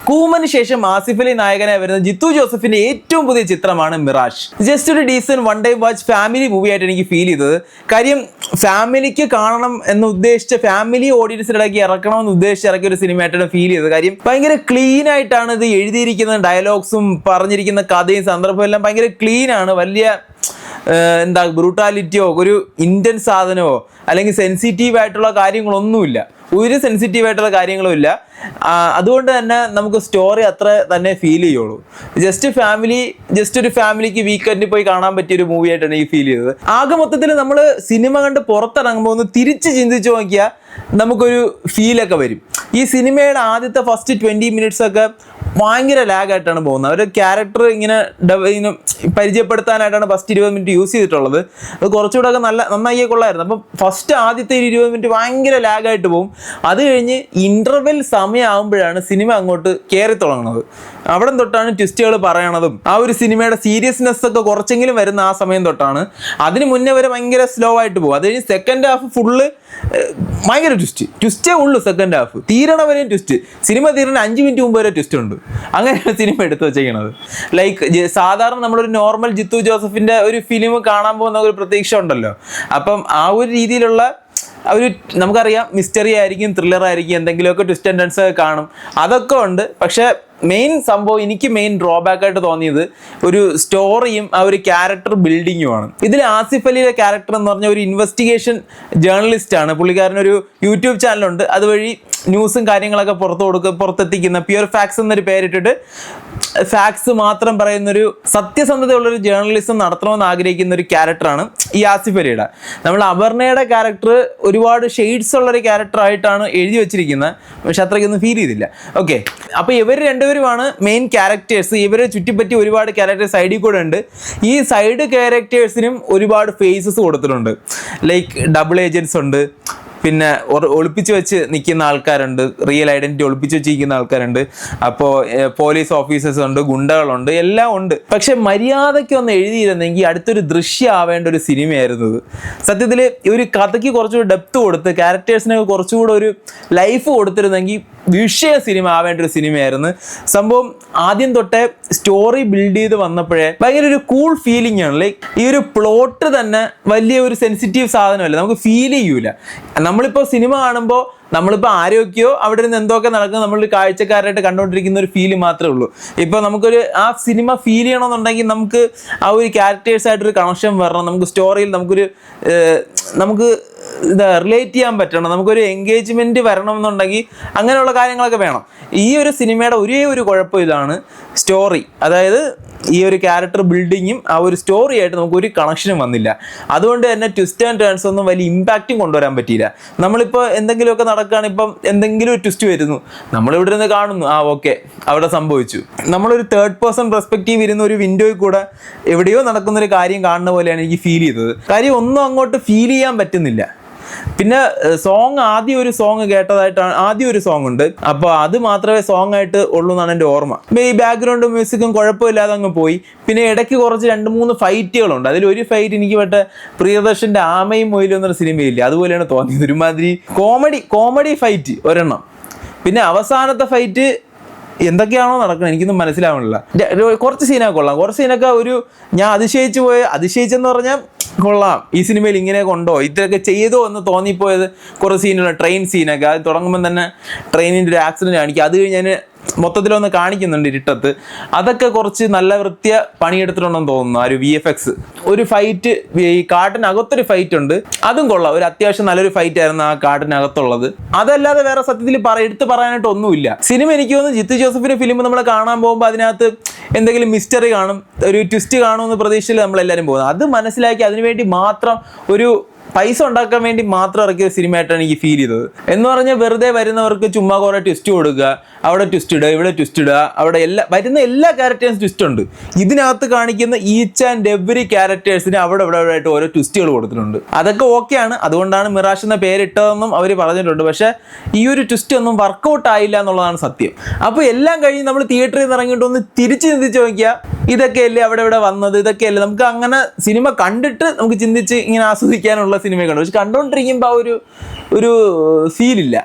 കൂമന് ശേഷം ആസിഫ് അലി നായകനായി വരുന്ന ജിത്തു ജോസഫിന്റെ ഏറ്റവും പുതിയ ചിത്രമാണ് മിറാഷ്. ജസ്റ്റ് ഒരു decent one time watch family movie ആയിട്ട് എനിക്ക് ഫീൽ ചെയ്തത്. കാര്യം ഫാമിലിക്ക് കാണണം എന്ന് ഉദ്ദേശിച്ച, ഫാമിലി ഓഡിയൻസിനിടയ്ക്ക് ഇറക്കണമെന്ന് ഉദ്ദേശിച്ച് ഇറക്കിയ ഒരു സിനിമയായിട്ടാണ് ഫീൽ ചെയ്തത്. കാര്യം ഭയങ്കര ക്ലീൻ ആയിട്ടാണ് ഇത് എഴുതിയിരിക്കുന്ന, ഡയലോഗ്സും പറഞ്ഞിരിക്കുന്ന കഥയും സന്ദർഭവും എല്ലാം ഭയങ്കര ക്ലീൻ ആണ്. വലിയ എന്താ ബ്രൂട്ടാലിറ്റിയോ ഒരു ഇന്ത്യൻ സാധനമോ അല്ലെങ്കിൽ സെൻസിറ്റീവ് ആയിട്ടുള്ള കാര്യങ്ങളൊന്നുമില്ല. ഒരു സെൻസിറ്റീവ് ആയിട്ടുള്ള കാര്യങ്ങളും ഇല്ല. അതുകൊണ്ട് തന്നെ നമുക്ക് സ്റ്റോറി അത്ര തന്നെ ഫീൽ ചെയ്യുള്ളൂ. ജസ്റ്റ് ഒരു ഫാമിലിക്ക് വീക്കെൻഡിൽ പോയി കാണാൻ പറ്റിയ ഒരു മൂവി ആയിട്ടാണ് എനിക്ക് ഫീൽ ചെയ്തത്. ആകെ മൊത്തത്തിൽ നമ്മൾ സിനിമ കണ്ട് പുറത്തിറങ്ങുമ്പോൾ ഒന്ന് തിരിച്ച് ചിന്തിച്ച് നോക്കിയാൽ നമുക്കൊരു ഫീലൊക്കെ വരും. ഈ സിനിമയുടെ ആദ്യത്തെ ഫസ്റ്റ് 20 minutes ഒക്കെ ഭയങ്കര ലാഗായിട്ടാണ് പോകുന്നത്. ഒരു ക്യാരക്ടർ ഇങ്ങനെ പരിചയപ്പെടുത്താനായിട്ടാണ് ഫസ്റ്റ് 20 minutes യൂസ് ചെയ്തിട്ടുള്ളത്. അത് കുറച്ചുകൂടെ ഒക്കെ നന്നായി കൊള്ളായിരുന്നു. അപ്പം ഫസ്റ്റ് ആദ്യത്തെ 20 minutes ഭയങ്കര ലാഗായിട്ട് പോകും. അത് കഴിഞ്ഞ് ഇന്റർവെൽ സമയമാകുമ്പോഴാണ് സിനിമ അങ്ങോട്ട് കയറി തുടങ്ങുന്നത്. അവിടെ തൊട്ടാണ് ട്വിസ്റ്റുകൾ പറയണതും ആ ഒരു സിനിമയുടെ സീരിയസ്നെസ് ഒക്കെ കുറച്ചെങ്കിലും വരുന്ന ആ സമയം തൊട്ടാണ്. അതിന് മുന്നേ വരെ ഭയങ്കര സ്ലോ ആയിട്ട് പോകും. അത് കഴിഞ്ഞ് സെക്കൻഡ് ഹാഫ് ഫുള്ള് ഭയങ്കര ട്വിസ്റ്റേ ഉള്ളൂ. സെക്കൻഡ് ഹാഫ് തീരണ വരെയും ട്വിസ്റ്റ്. സിനിമ തീരണ 5 minutes മുമ്പ് വരെ ട്വിസ്റ്റ് ഉണ്ട്. അങ്ങനെയാണ് സിനിമ എടുത്തു വെച്ചിരിക്കുന്നത്. ലൈക്ക് സാധാരണ നമ്മളൊരു നോർമൽ ജിത്തു ജോസഫിന്റെ ഒരു ഫിലിം കാണാൻ പോകുന്ന ഒരു പ്രതീക്ഷ ഉണ്ടല്ലോ. അപ്പം ആ ഒരു രീതിയിലുള്ള ഒരു നമുക്കറിയാം മിസ്റ്ററി ആയിരിക്കും, ത്രില്ലർ ആയിരിക്കും, എന്തെങ്കിലുമൊക്കെ ട്വിസ്റ്റ് ആൻഡ് ടേൺസ് കാണും, അതൊക്കെ ഉണ്ട്. പക്ഷെ മെയിൻ സംഭവം എനിക്ക് മെയിൻ ഡ്രോബാക്ക് ആയിട്ട് തോന്നിയത് ഒരു സ്റ്റോറിയും ആ ഒരു ക്യാരക്ടർ ബിൽഡിങ്ങുമാണ്. ഇതിൽ ആസിഫ് അലിയുടെ ക്യാരക്ടർ എന്ന് പറഞ്ഞ ഒരു ഇൻവെസ്റ്റിഗേഷൻ ജേർണലിസ്റ്റ് ആണ്. പുള്ളിക്കാരനൊരു യൂട്യൂബ് ചാനലുണ്ട്. അതുവഴി ന്യൂസും കാര്യങ്ങളൊക്കെ പുറത്തെത്തിക്കുന്ന പ്യുവർ ഫാക്സ് എന്നൊരു പേരിട്ടിട്ട് ഫാക്സ് മാത്രം പറയുന്നൊരു സത്യസന്ധതയുള്ളൊരു ജേർണലിസം നടത്തണമെന്ന് ആഗ്രഹിക്കുന്ന ഒരു ക്യാരക്ടറാണ് ഈ ആസിഫ് അലിയുടെ. നമ്മൾ അപർണയുടെ ക്യാരക്ടർ ഒരുപാട് ഷെയ്ഡ്സ് ഉള്ളൊരു ക്യാരക്ടർ ആയിട്ടാണ് എഴുതി വെച്ചിരിക്കുന്നത്. പക്ഷെ അത്രയ്ക്കൊന്നും ഫീൽ ചെയ്തില്ല. ഓക്കെ, അപ്പോൾ ഇവർ രണ്ടുപേരുമാണ് മെയിൻ ക്യാരക്ടേഴ്സ്. ഇവരെ ചുറ്റിപ്പറ്റി ഒരുപാട് ക്യാരക്ടേഴ്സ് സൈഡിൽ കൂടെ ഉണ്ട്. ഈ സൈഡ് ക്യാരക്ടേഴ്സിനും ഒരുപാട് ഫേസസ് കൊടുത്തിട്ടുണ്ട്. ലൈക്ക് ഡബിൾ ഏജൻസ് ഉണ്ട്, പിന്നെ ഒളിപ്പിച്ച് വെച്ച് നിൽക്കുന്ന ആൾക്കാരുണ്ട്, റിയൽ ഐഡന്റിറ്റി ഒളിപ്പിച്ച് വെച്ചിരിക്കുന്ന ആൾക്കാരുണ്ട്, അപ്പോൾ പോലീസ് ഓഫീസേഴ്സ് ഉണ്ട്, ഗുണ്ടകളുണ്ട്, എല്ലാം ഉണ്ട്. പക്ഷെ മര്യാദയ്ക്ക് ഒന്ന് എഴുതിയിരുന്നെങ്കിൽ അടുത്തൊരു ദൃശ്യം ആവേണ്ട ഒരു സിനിമയായിരുന്നു ഇത്. സത്യത്തിൽ ഒരു കഥയ്ക്ക് കുറച്ചുകൂടി ഡെപ്ത് കൊടുത്ത് ക്യാരക്ടേഴ്സിനൊക്കെ കുറച്ചുകൂടെ ഒരു ലൈഫ് കൊടുത്തിരുന്നെങ്കിൽ വിഷയ സിനിമ ആവേണ്ട ഒരു സിനിമയായിരുന്നു. സംഭവം ആദ്യം തൊട്ടേ സ്റ്റോറി ബിൽഡ് ചെയ്ത് വന്നപ്പോഴേ ഭയങ്കര ഒരു കൂൾ ഫീലിംഗ് ആണ്. ലൈക്ക് ഈ ഒരു പ്ലോട്ട് തന്നെ വലിയ ഒരു സെൻസിറ്റീവ് സാധനമല്ല, നമുക്ക് ഫീൽ ചെയ്യൂല. നമ്മളിപ്പോൾ സിനിമ കാണുമ്പോൾ നമ്മളിപ്പോൾ ആരോഗ്യമോ അവിടെ നിന്ന് എന്തൊക്കെ നടക്കുന്നത് നമ്മൾ കാഴ്ചക്കാരായിട്ട് കണ്ടുകൊണ്ടിരിക്കുന്ന ഒരു ഫീല് മാത്രമേ ഉള്ളൂ. ഇപ്പോൾ നമുക്കൊരു ആ സിനിമ ഫീൽ ചെയ്യണമെന്നുണ്ടെങ്കിൽ നമുക്ക് ആ ഒരു ക്യാരക്ടേഴ്സായിട്ടൊരു കണക്ഷൻ വരണം, നമുക്ക് സ്റ്റോറിയിൽ നമുക്ക് റിലേറ്റ് ചെയ്യാൻ പറ്റണം, നമുക്കൊരു എൻഗേജ്മെൻറ്റ് വരണം എന്നുണ്ടെങ്കിൽ അങ്ങനെയുള്ള കാര്യങ്ങളൊക്കെ വേണം. ഈ ഒരു സിനിമയുടെ ഒരേ ഒരു കുഴപ്പം ഇതാണ് സ്റ്റോറി. അതായത് ഈ ഒരു ക്യാരക്ടർ ബിൽഡിങ്ങും ആ ഒരു സ്റ്റോറി ആയിട്ട് നമുക്കൊരു കണക്ഷനും വന്നില്ല. അതുകൊണ്ട് തന്നെ ട്വിസ്റ്റ് ആൻഡ് ടേൺസ് ഒന്നും വലിയ ഇമ്പാക്റ്റും കൊണ്ടുവരാൻ പറ്റിയില്ല. നമ്മളിപ്പോൾ എന്തെങ്കിലുമൊക്കെ നടക്കുകയാണ്, ഇപ്പം എന്തെങ്കിലും ഒരു ട്വിസ്റ്റ് വരുന്നു, നമ്മളിവിടെ നിന്ന് കാണുന്നു, ആ ഓക്കെ അവിടെ സംഭവിച്ചു. നമ്മളൊരു തേർഡ് പേഴ്സൺ പെർസ്പെക്റ്റീവ് ഇരുന്ന ഒരു വിൻഡോയിൽ കൂടെ എവിടെയോ നടക്കുന്നൊരു കാര്യം കാണുന്ന പോലെയാണ് എനിക്ക് ഫീൽ ചെയ്തത്. കാര്യം ഒന്നും അങ്ങോട്ട് ഫീൽ ചെയ്യാൻ പറ്റുന്നില്ല. പിന്നെ ആദ്യം ഒരു സോങ് കേട്ടതായിട്ടാണ്, ആദ്യം ഒരു സോങ് ഉണ്ട്, അപ്പോൾ അത് മാത്രമേ സോങ് ആയിട്ട് ഉള്ളൂ എന്നാണ് എൻ്റെ ഓർമ്മ. ഈ ബാക്ക്ഗ്രൗണ്ടും മ്യൂസിക്കും കുഴപ്പമില്ലാതെ അങ്ങ് പോയി. പിന്നെ ഇടയ്ക്ക് കുറച്ച് 2-3 ഫൈറ്റുകളുണ്ട്. അതിലൊരു ഫൈറ്റ് എനിക്ക് പ്രിയദർശൻ്റെ ആമയും മൊയിലും എന്നൊരു സിനിമയില്ലേ, അതുപോലെയാണ് തോന്നിയത്. ഒരുമാതിരി കോമഡി ഫൈറ്റ് ഒരെണ്ണം. പിന്നെ അവസാനത്തെ ഫൈറ്റ് എന്തൊക്കെയാണോ നടക്കുന്നത് എനിക്കൊന്നും മനസ്സിലാവണില്ല. കുറച്ച് സീനൊക്കെ കൊള്ളാം, കുറച്ച് സീനൊക്കെ ഞാൻ അതിശയിച്ചെന്ന് പറഞ്ഞാൽ കൊള്ളാം, ഈ സിനിമയിൽ ഇങ്ങനെ കൊണ്ടോ ഇത്രയൊക്കെ ചെയ്തോ എന്ന് തോന്നിപ്പോയത് കുറച്ച് സീനുള്ള ട്രെയിൻ സീനൊക്കെ. അത് തുടങ്ങുമ്പോൾ തന്നെ ട്രെയിനിൻ്റെ ഒരു ആക്സിഡൻറ്റ് കാണിക്കുക, അത് കഴിഞ്ഞ് ഞാൻ മൊത്തത്തിലൊന്ന് കാണിക്കുന്നുണ്ട് ഇരുട്ടത്ത്. അതൊക്കെ കുറച്ച് നല്ല വൃത്തിയ പണിയെടുത്തിട്ടുണ്ടെന്ന് തോന്നുന്നു. ആ ഒരു VFX ഒരു ഫൈറ്റ്, ഈ കാട്ടിനകത്തൊരു ഫൈറ്റ് ഉണ്ട്, അതും കൊള്ളാം. ഒരു അത്യാവശ്യം നല്ലൊരു ഫൈറ്റ് ആയിരുന്നു ആ കാട്ടിനകത്തുള്ളത്. അതല്ലാതെ വേറെ സത്യത്തിൽ എടുത്ത് പറയാനായിട്ട് ഒന്നുമില്ല. സിനിമ എനിക്ക് തോന്നുന്നു ജിത്തു ജോസഫിന്റെ ഫിലിം നമ്മൾ കാണാൻ പോകുമ്പോൾ അതിനകത്ത് എന്തെങ്കിലും മിസ്റ്ററി കാണും, ഒരു ട്വിസ്റ്റ് കാണുമെന്ന് പ്രതീക്ഷയിൽ നമ്മളെല്ലാവരും പോകുന്നത്. അത് മനസ്സിലാക്കി അതിനുവേണ്ടി മാത്രം ഒരു പൈസ ഉണ്ടാക്കാൻ വേണ്ടി മാത്രം ഇറക്കിയ സിനിമയായിട്ടാണ് എനിക്ക് ഫീൽ ചെയ്തത്. എന്ന് പറഞ്ഞാൽ വെറുതെ വരുന്നവർക്ക് ചുമ്മാ കുറേ ട്വിസ്റ്റ് കൊടുക്കുക, അവിടെ ട്വിസ്റ്റ് ഇടുക, ഇവിടെ ട്വിസ്റ്റ് ഇടുക, അവിടെ വരുന്ന എല്ലാ ക്യാരക്ടേഴ്സും ട്വിസ്റ്റ് ഉണ്ട്. ഇതിനകത്ത് കാണിക്കുന്ന ഈച്ച് ആൻഡ് എവറി ക്യാരക്ടേഴ്സിന് അവിടെ ആയിട്ട് ഓരോ ട്വിസ്റ്റുകൾ കൊടുത്തിട്ടുണ്ട്. അതൊക്കെ ഓക്കെയാണ്, അതുകൊണ്ടാണ് മിറാഷ് എന്ന പേരിട്ടതെന്നും അവർ പറഞ്ഞിട്ടുണ്ട്. പക്ഷേ ഈ ഒരു ട്വിസ്റ്റ് ഒന്നും വർക്കൗട്ട് ആയില്ല എന്നുള്ളതാണ് സത്യം. അപ്പോൾ എല്ലാം കഴിഞ്ഞ് നമ്മൾ തിയേറ്ററിൽ നിന്ന് ഇറങ്ങിയിട്ട് ഒന്ന് തിരിച്ച് ചിന്തിച്ച് നോക്കിയാൽ ഇതൊക്കെയല്ലേ അവിടെ വന്നത്, ഇതൊക്കെയല്ലേ നമുക്ക് അങ്ങനെ സിനിമ കണ്ടിട്ട് നമുക്ക് ചിന്തിച്ച് ഇങ്ങനെ ആസ്വദിക്കാനുള്ള സിനിമ കണ്ടു. പക്ഷെ കണ്ടുകൊണ്ടിരിക്കുമ്പോൾ ഒരു ഫീലില്ല.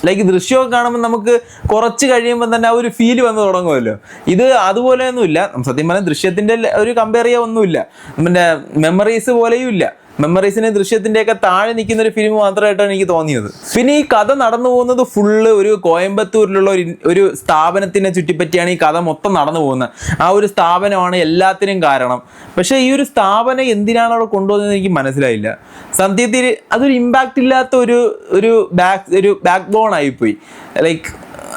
ലൈക്ക് ദൃശ്യമൊക്കെ കാണുമ്പോൾ നമുക്ക് കുറച്ച് കഴിയുമ്പോൾ തന്നെ ആ ഒരു ഫീൽ വന്ന് തുടങ്ങുമല്ലോ. ഇത് അതുപോലെയൊന്നുമില്ല. സത്യം പറഞ്ഞാൽ ദൃശ്യത്തിൻ്റെ ഒരു കമ്പയർ ചെയ്യാൻ ഒന്നുമില്ല. പിന്നെ മെമ്മറീസ് പോലെയും ഇല്ല. മെമ്മറീസിന് ദൃശ്യത്തിൻ്റെയൊക്കെ താഴെ നിൽക്കുന്ന ഒരു ഫിലിം മാത്രമായിട്ടാണ് എനിക്ക് തോന്നിയത്. പിന്നെ ഈ കഥ നടന്നു പോകുന്നത് ഫുള്ള് ഒരു കോയമ്പത്തൂരിലുള്ള ഒരു സ്ഥാപനത്തിനെ ചുറ്റിപ്പറ്റിയാണ് ഈ കഥ മൊത്തം നടന്നു പോകുന്നത്. ആ ഒരു സ്ഥാപനമാണ് എല്ലാത്തിനും കാരണം. പക്ഷേ ഈ ഒരു സ്ഥാപനം എന്തിനാണ് അവിടെ കൊണ്ടുപോകുന്നത് എനിക്ക് മനസ്സിലായില്ല. സത്യത്തിൽ അതൊരു ഇമ്പാക്റ്റ് ഇല്ലാത്ത ഒരു ബാക്ക് ബോൺ ആയിപ്പോയി. ലൈക്ക്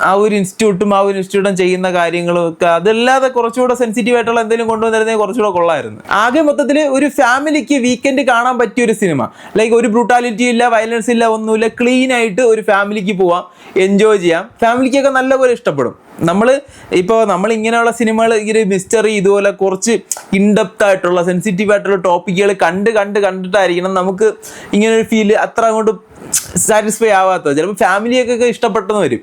ആ ഒരു ഇൻസ്റ്റിറ്റ്യൂട്ടും ചെയ്യുന്ന കാര്യങ്ങളും ഒക്കെ അതല്ലാതെ കുറച്ചുകൂടെ സെൻസിറ്റീവ് ആയിട്ടുള്ള എന്തെങ്കിലും കൊണ്ടുവന്നിരുന്നെങ്കിൽ കുറച്ചുകൂടെ കൊള്ളായിരുന്നു. ആകെ മൊത്തത്തിൽ ഒരു ഫാമിലിക്ക് വീക്കെൻഡ് കാണാൻ പറ്റിയ ഒരു സിനിമ. ലൈക്ക് ഒരു ബ്രൂട്ടാലിറ്റി ഇല്ല, വയലൻസ് ഇല്ല, ഒന്നുമില്ല. ക്ലീൻ ആയിട്ട് ഒരു ഫാമിലിക്ക് പോവാം, എൻജോയ് ചെയ്യാം. ഫാമിലിക്കൊക്കെ നല്ലപോലെ ഇഷ്ടപ്പെടും. നമ്മൾ ഇങ്ങനെയുള്ള സിനിമകൾ ഇങ്ങനെ മിസ്റ്ററി ഇതുപോലെ കുറച്ച് ഇൻഡെപ്ത് ആയിട്ടുള്ള സെൻസിറ്റീവ് ആയിട്ടുള്ള ടോപ്പിക്കുകൾ കണ്ടിട്ടായിരിക്കണം നമുക്ക് ഇങ്ങനൊരു ഫീൽ അത്ര അങ്ങോട്ട് സാറ്റിസ്ഫൈ ആവാത്തത്. ചിലപ്പോൾ ഫാമിലിയൊക്കെ ഇഷ്ടപ്പെട്ടെന്ന് വരും.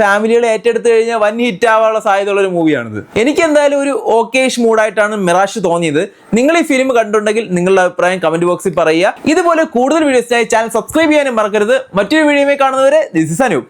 ഫാമിലികൾ ഏറ്റെടുത്ത് കഴിഞ്ഞാൽ വൻ ഹിറ്റ് ആവാനുള്ള സാധ്യതയുള്ള ഒരു മൂവിയാണിത്. എനിക്ക് എന്തായാലും ഒരു ഓക്കേഷ് മൂഡായിട്ടാണ് മിറാഷ് തോന്നിയത്. നിങ്ങൾ ഈ ഫിലിം കണ്ടിട്ടുണ്ടെങ്കിൽ നിങ്ങളുടെ അഭിപ്രായം കമന്റ് ബോക്സിൽ പറയുക. ഇതുപോലെ കൂടുതൽ വീഡിയോസിനായി ചാനൽ സബ്സ്ക്രൈബ് ചെയ്യാനും മറക്കരുത്. മറ്റൊരു വീഡിയോയിൽ കാണുന്നവരെ ദിസ് ഇസ് അനൂപ്.